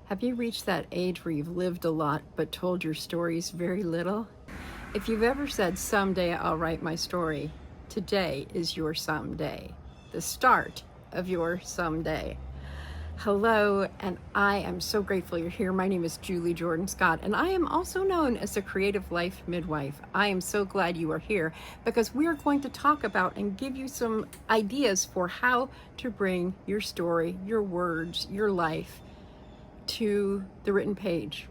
Have you reached that age where you've lived a lot but told your stories very little? If you've ever said, "Someday I'll write my story," today is your someday, the start of your someday. Hello, and I am so grateful you're here. My name is Julie Jordan Scott, and I am also known as the Creative Life Midwife. I am so glad you are here because we are going to talk about and give you some ideas for how to bring your story, your words, your life to the written page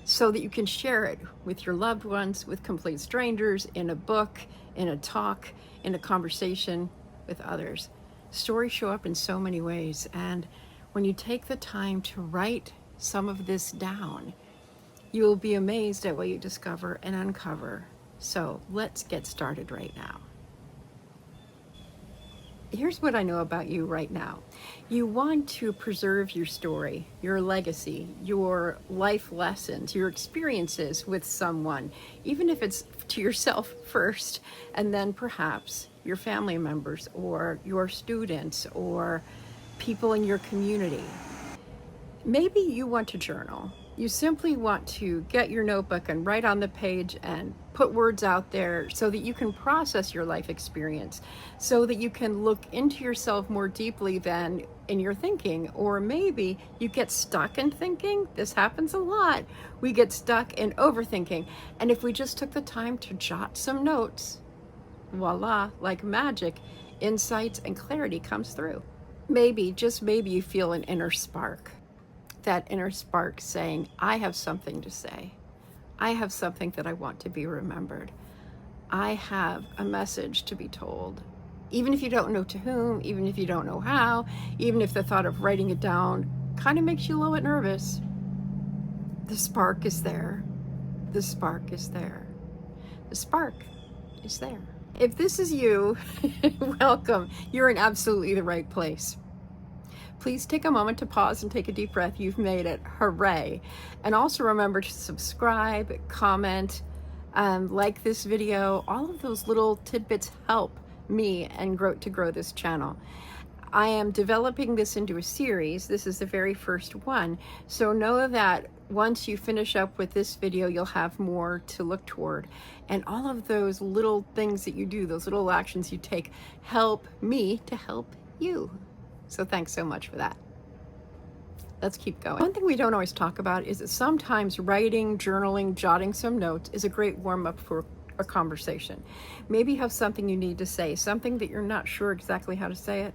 so that you can share it with your loved ones, with complete strangers, in a book, in a talk, in a conversation with others. Stories show up in so many ways, and when you take the time to write some of this down, you will be amazed at what you discover and uncover. So let's get started right now. Here's what I know about you right now. You want to preserve your story, your legacy, your life lessons, your experiences with someone, even if it's to yourself first, and then perhaps your family members or your students or people in your community. Maybe you want to journal. You simply want to get your notebook and write on the page and put words out there so that you can process your life experience, so that you can look into yourself more deeply than in your thinking. Or maybe you get stuck in thinking. This happens a lot. We get stuck in overthinking. And if we just took the time to jot some notes, voila, like magic, insights and clarity comes through. Maybe, just maybe, you feel an inner spark. That inner spark saying, I have something to say. I have something that I want to be remembered. I have a message to be told. Even if you don't know to whom, even if you don't know how, even if the thought of writing it down kind of makes you a little bit nervous, the spark is there. The spark is there. The spark is there. If this is you, welcome. You're in absolutely the right place. Please take a moment to pause and take a deep breath. You've made it. Hooray. And also remember to subscribe, comment, like this video. All of those little tidbits help me and grow this channel. I am developing this into a series. This is the very first one. So know that once you finish up with this video, you'll have more to look toward. And all of those little things that you do, those little actions you take, help me to help you. So thanks so much for that. Let's keep going. One thing we don't always talk about is that sometimes writing, journaling, jotting some notes is a great warm-up for a conversation. Maybe you have something you need to say, something that you're not sure exactly how to say it.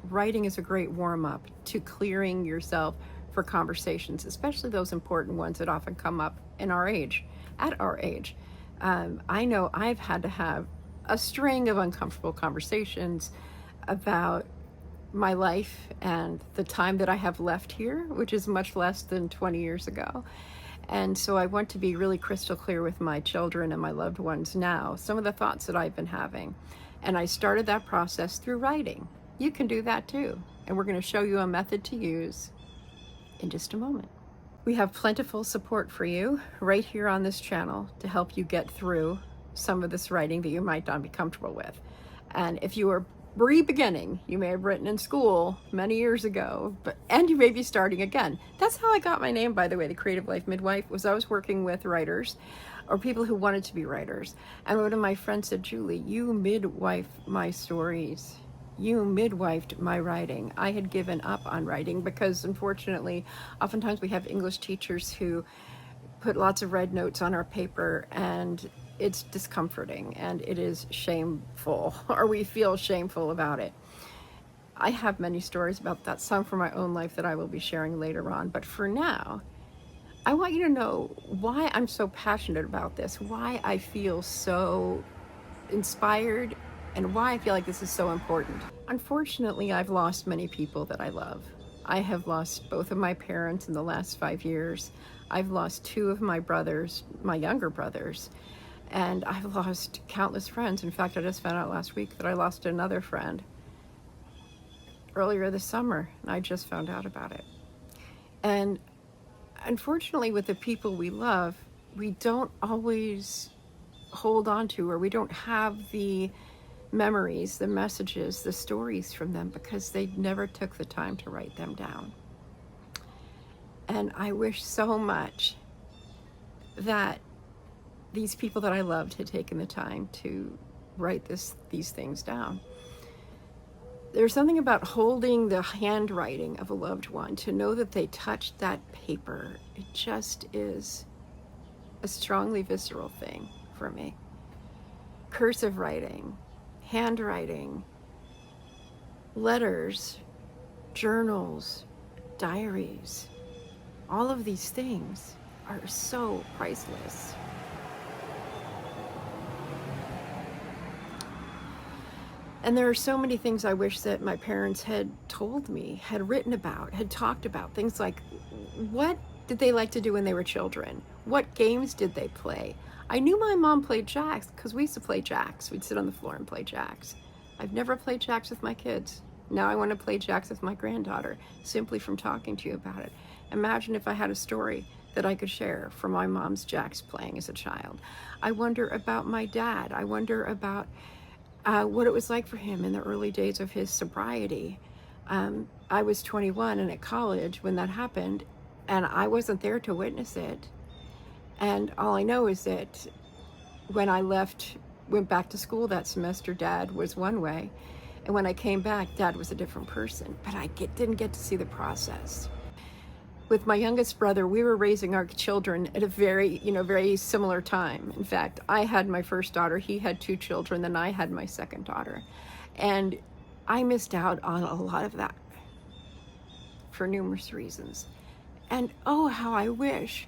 Writing is a great warm-up to clearing yourself for conversations, especially those important ones that often come up in our age, at our age. I know I've had to have a string of uncomfortable conversations about my life and the time that I have left here, which is much less than 20 years ago. And so I want to be really crystal clear with my children and my loved ones now, some of the thoughts that I've been having. And I started that process through writing. You can do that too. And we're going to show you a method to use in just a moment. We have plentiful support for you right here on this channel to help you get through some of this writing that you might not be comfortable with. And if you are beginning, you may have written in school many years ago, and you may be starting again. That's how I got my name, by the way, the Creative Life Midwife, was I was working with writers or people who wanted to be writers. And one of my friends said, Julie, you midwife my stories. You midwifed my writing. I had given up on writing because, unfortunately, oftentimes we have English teachers who put lots of red notes on our paper, and it's discomforting and it is shameful, or we feel shameful about it. I have many stories about that, some from my own life that I will be sharing later on. But for now, I want you to know why I'm so passionate about this, why I feel so inspired, and why I feel like this is so important. Unfortunately, I've lost many people that I love. I have lost both of my parents in the last 5 years. I've lost 2 of my brothers, my younger brothers. And I've lost countless friends. In fact, I just found out last week that I lost another friend earlier this summer, and I just found out about it. And unfortunately, with the people we love, we don't always hold on to, or we don't have the memories, the messages, the stories from them because they never took the time to write them down. And I wish so much that these people that I loved had taken the time to write these things down. There's something about holding the handwriting of a loved one, to know that they touched that paper. It just is a strongly visceral thing for me. Cursive writing, handwriting, letters, journals, diaries, all of these things are so priceless. And there are so many things I wish that my parents had told me, had written about, had talked about. Things like, what did they like to do when they were children? What games did they play? I knew my mom played jacks because we used to play jacks. We'd sit on the floor and play jacks. I've never played jacks with my kids. Now I want to play jacks with my granddaughter, simply from talking to you about it. Imagine if I had a story that I could share from my mom's jacks playing as a child. I wonder about my dad. I wonder about what it was like for him in the early days of his sobriety. I was 21 and at college when that happened, and I wasn't there to witness it. And all I know is that when I went back to school that semester, Dad was one way. And when I came back, Dad was a different person. But I didn't get to see the process. With my youngest brother, we were raising our children at a very similar time. In fact, I had my first daughter, he had 2 children, then I had my second daughter. And I missed out on a lot of that for numerous reasons. And oh, how I wish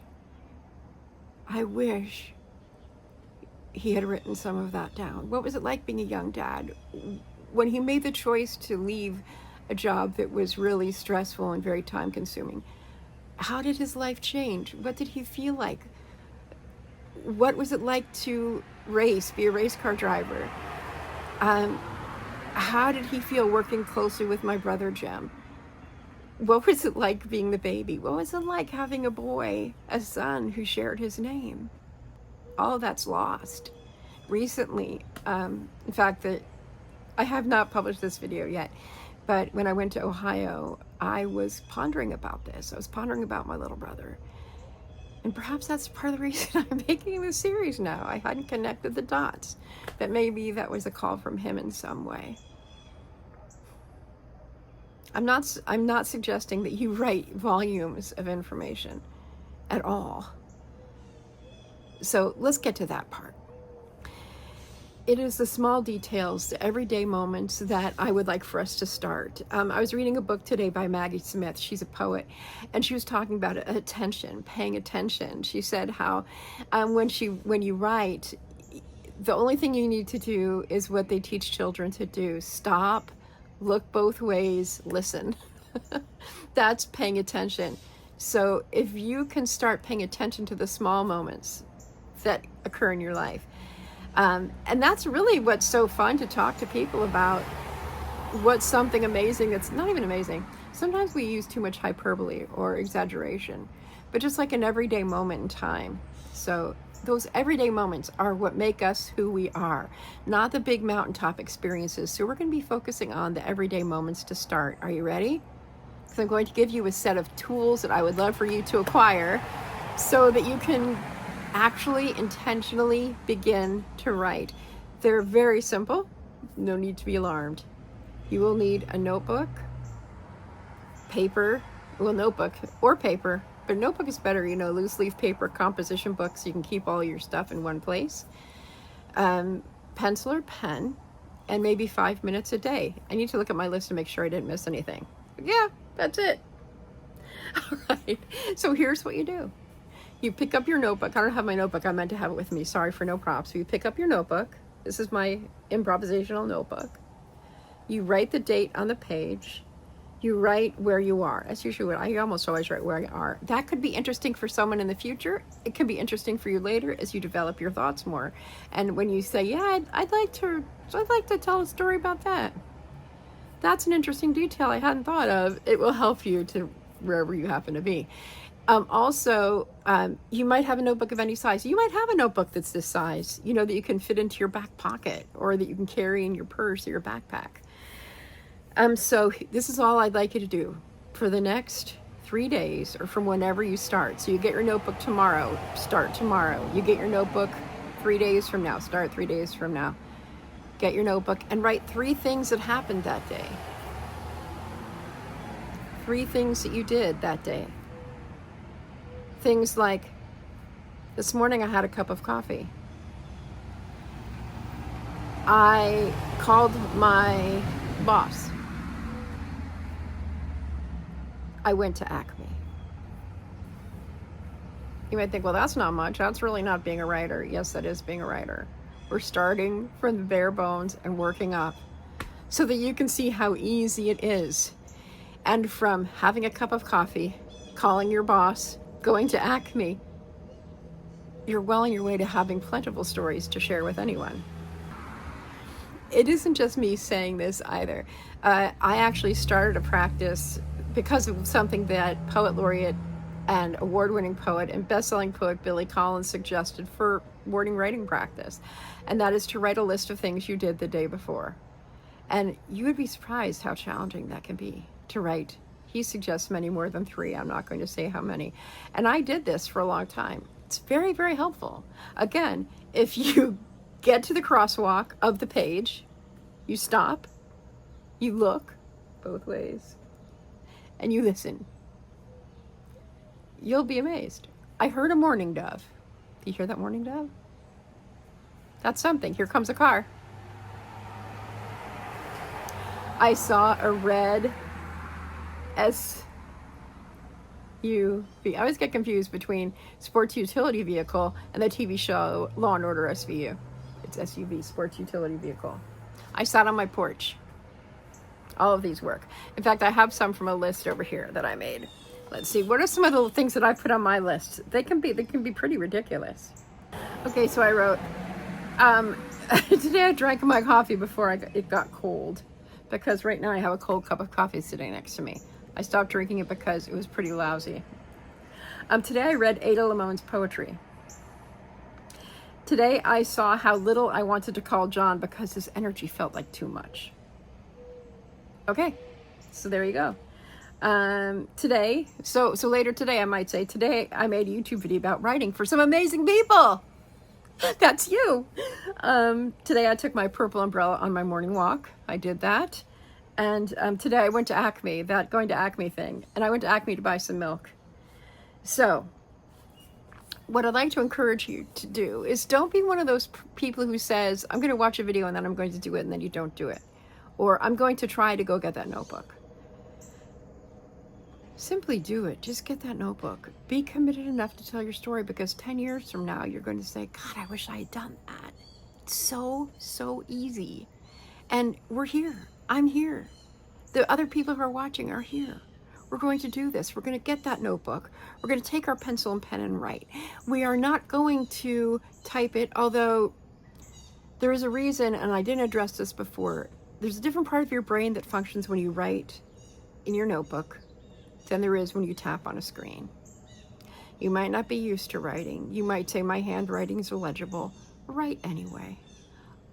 he had written some of that down. What was it like being a young dad? When he made the choice to leave a job that was really stressful and very time consuming, how did his life change? What did he feel like? What was it like to be a race car driver? How did he feel working closely with my brother Jim? What was it like being the baby? What was it like having a boy, a son who shared his name? All of that's lost. Recently, in fact, I have not published this video yet, but when I went to Ohio, I was pondering about this. I was pondering about my little brother. And perhaps that's part of the reason I'm making this series now. I hadn't connected the dots, that maybe that was a call from him in some way. I'm not suggesting that you write volumes of information at all. So let's get to that part. It is the small details, the everyday moments that I would like for us to start. I was reading a book today by Maggie Smith. She's a poet, and she was talking about attention, paying attention. She said how when you write, the only thing you need to do is what they teach children to do. Stop, look both ways, listen. That's paying attention. So if you can start paying attention to the small moments that occur in your life, and that's really what's so fun to talk to people about. What's something amazing that's not even amazing. Sometimes we use too much hyperbole or exaggeration, but just like an everyday moment in time. So those everyday moments are what make us who we are, not the big mountaintop experiences. So we're going to be focusing on the everyday moments to start. Are you ready? Because I'm going to give you a set of tools that I would love for you to acquire so that you can actually intentionally begin to write. They're very simple. No need to be alarmed. You will need a notebook, paper, notebook or paper, but a notebook is better, loose leaf paper, composition books. You can keep all your stuff in one place. Pencil or pen, and maybe 5 minutes a day. I need to look at my list to make sure I didn't miss anything. Yeah, that's it. All right. So here's what you do. You pick up your notebook. I don't have my notebook. I meant to have it with me. Sorry for no props. So you pick up your notebook. This is my improvisational notebook. You write the date on the page. You write where you are. That's usually what I almost always write, where you are. That could be interesting for someone in the future. It could be interesting for you later as you develop your thoughts more. And when you say, yeah, I'd like to tell a story about that. That's an interesting detail I hadn't thought of. It will help you to wherever you happen to be. Also, you might have a notebook of any size. You might have a notebook that's this size, that you can fit into your back pocket or that you can carry in your purse or your backpack. So this is all I'd like you to do for the next 3 days or from whenever you start. So you get your notebook tomorrow, start tomorrow. You get your notebook 3 days from now, start 3 days from now. Get your notebook and write 3 things that happened that day. 3 things that you did that day. Things like, this morning I had a cup of coffee. I called my boss. I went to Acme. You might think, well, that's not much. That's really not being a writer. Yes, that is being a writer. We're starting from the bare bones and working up so that you can see how easy it is. And from having a cup of coffee, calling your boss, going to Acme, you're well on your way to having plentiful stories to share with anyone. It isn't just me saying this either. I actually started a practice because of something that poet laureate and award-winning poet and best-selling poet Billy Collins suggested for morning writing practice. And that is to write a list of things you did the day before. And you would be surprised how challenging that can be to write. He suggests many more than 3. I'm not going to say how many. And I did this for a long time. It's very, very helpful. Again, if you get to the crosswalk of the page, you stop, you look both ways, and you listen. You'll be amazed. I heard a mourning dove. Do you hear that mourning dove? That's something. Here comes a car. I saw a red SUV. I always get confused between sports utility vehicle and the TV show Law and Order SVU. It's SUV, sports utility vehicle. I sat on my porch. All of these work. In fact, I have some from a list over here that I made. Let's see, what are some of the things that I put on my list? They can be pretty ridiculous. Okay, so I wrote, today I drank my coffee before it got cold, because right now I have a cold cup of coffee sitting next to me. I stopped drinking it because it was pretty lousy. Today I read Ada Limon's poetry. Today I saw how little I wanted to call John because his energy felt like too much. Okay, so there you go. Today, so later today I might say, today I made a YouTube video about writing for some amazing people. That's you. Today I took my purple umbrella on my morning walk. I did that. And today I went to Acme, that going to Acme thing. And I went to Acme to buy some milk. So what I'd like to encourage you to do is don't be one of those people who says, I'm going to watch a video and then I'm going to do it and then you don't do it. Or I'm going to try to go get that notebook. Simply do it. Just get that notebook. Be committed enough to tell your story, because 10 years from now, you're going to say, God, I wish I had done that. It's so, so easy. And we're here. I'm here. The other people who are watching are here. We're going to do this. We're going to get that notebook. We're going to take our pencil and pen and write. We are not going to type it, although there is a reason, and I didn't address this before. There's a different part of your brain that functions when you write in your notebook than there is when you tap on a screen. You might not be used to writing. You might say, my handwriting is illegible. Write anyway,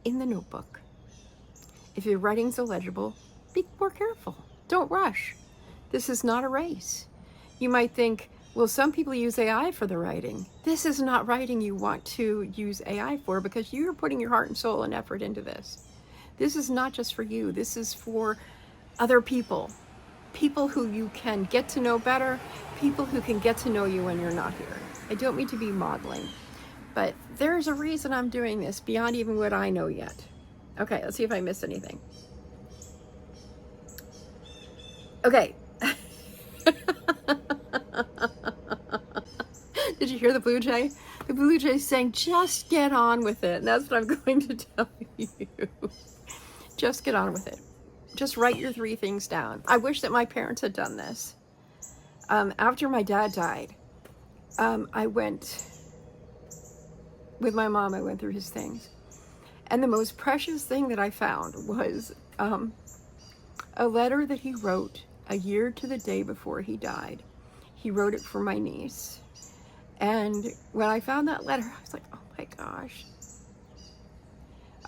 in the notebook. If your writing's illegible, be more careful. Don't rush. This is not a race. You might think, well, some people use AI for the writing. This is not writing you want to use AI for, because you're putting your heart and soul and effort into this. This is not just for you. This is for other people. People who you can get to know better, people who can get to know you when you're not here. I don't mean to be modeling, but there's a reason I'm doing this beyond even what I know yet. Okay, let's see if I missed anything. Okay. Did you hear the blue jay? The blue jay is saying, just get on with it. And that's what I'm going to tell you. Just get on with it. Just write your 3 things down. I wish that my parents had done this. After my dad died, I went with my mom. I went through his things. And the most precious thing that I found was a letter that he wrote a year to the day before he died. He wrote it for my niece. And when I found that letter, I was like, oh my gosh.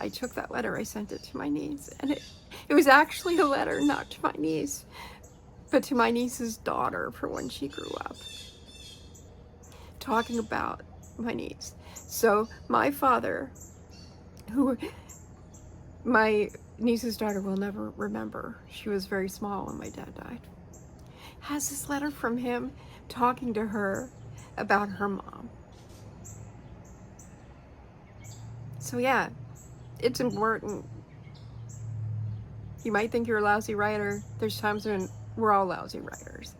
I took that letter, I sent it to my niece, and it was actually a letter not to my niece, but to my niece's daughter for when she grew up, talking about my niece. So my father, who my niece's daughter will never remember, she was very small when my dad died, has this letter from him talking to her about her mom. So yeah, it's important. You might think you're a lousy writer. There's times when we're all lousy writers.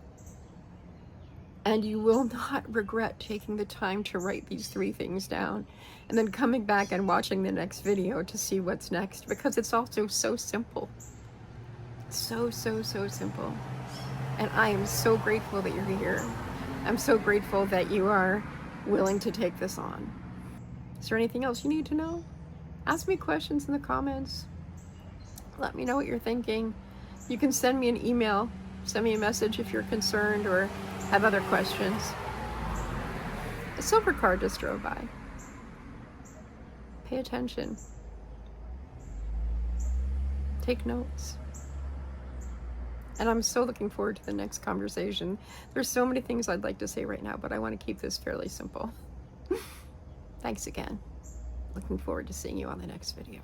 And you will not regret taking the time to write these 3 things down and then coming back and watching the next video to see what's next, because it's also so simple. So simple. And I am so grateful that you're here. I'm so grateful that you are willing to take this on. Is there anything else you need to know? Ask me questions in the comments. Let me know what you're thinking. You can send me an email, send me a message if you're concerned or have other questions. A silver car just drove by. Pay attention. Take notes. And I'm so looking forward to the next conversation. There's so many things I'd like to say right now, but I want to keep this fairly simple. Thanks again. Looking forward to seeing you on the next video.